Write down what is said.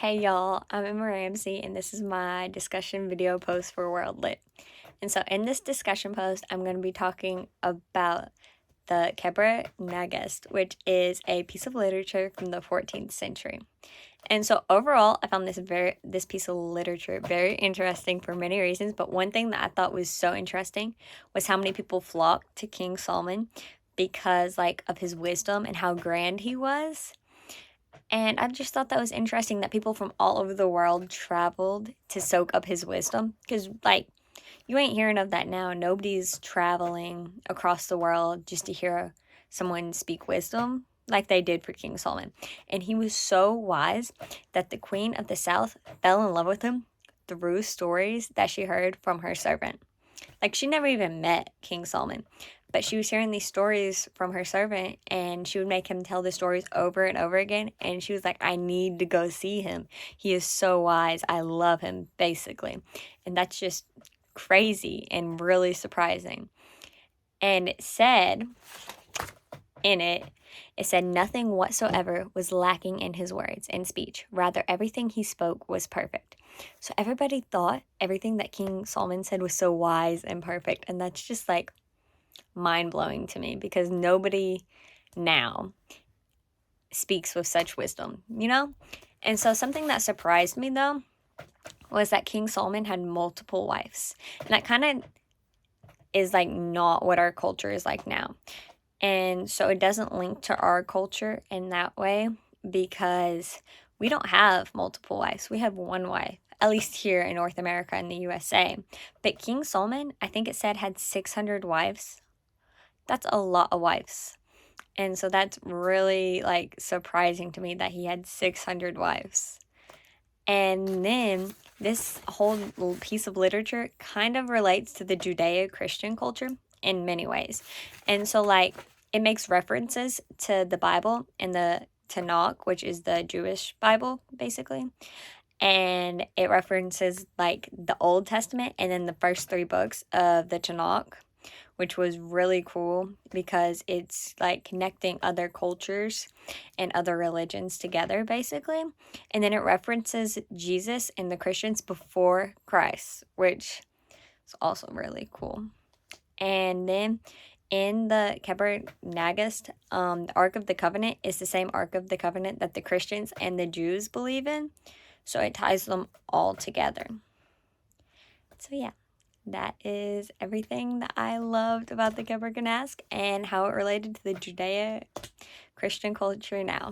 Hey y'all, I'm Emma Ramsey and this is my discussion video post for World Lit. And so in this discussion post, I'm going to be talking about the Kebra Nagast, which is a piece of literature from the 14th century. And so overall, I found this piece of literature very interesting for many reasons, but one thing that I thought was so interesting was how many people flocked to King Solomon because of his wisdom and how grand he was. And I just thought that was interesting that people from all over the world traveled to soak up his wisdom. Because, you ain't hearing of that now. Nobody's traveling across the world just to hear someone speak wisdom like they did for King Solomon. And he was so wise that the Queen of the South fell in love with him through stories that she heard from her servant. Like, she never even met King Solomon, but she was hearing these stories from her servant, and she would make him tell the stories over and over again. And she was like, I need to go see him. He is so wise. I love him, basically. And that's just crazy and really surprising. And it said, it said nothing whatsoever was lacking in his words and speech. Rather, everything he spoke was perfect. So everybody thought everything that King Solomon said was so wise and perfect. And that's just mind-blowing to me because nobody now speaks with such wisdom, you know? And so something that surprised me though was that King Solomon had multiple wives. And that kind of is not what our culture is like now. And so it doesn't link to our culture in that way because we don't have multiple wives. We have one wife, at least here in North America and the USA. But King Solomon, I think it said, had 600 wives. That's a lot of wives. And so that's really surprising to me that he had 600 wives. And then this whole little piece of literature kind of relates to the Judeo-Christian culture in many ways. And so it makes references to the Bible and the Tanakh, which is the Jewish Bible, basically. And it references the Old Testament and then the first three books of the Tanakh, which was really cool because it's connecting other cultures and other religions together, basically. And then it references Jesus and the Christians before Christ, which is also really cool. And then in the Kebra Nagast, the Ark of the Covenant is the same Ark of the Covenant that the Christians and the Jews believe in. So it ties them all together. So yeah, that is everything that I loved about the Kebra Nagast and how it related to the Judeo-Christian culture now.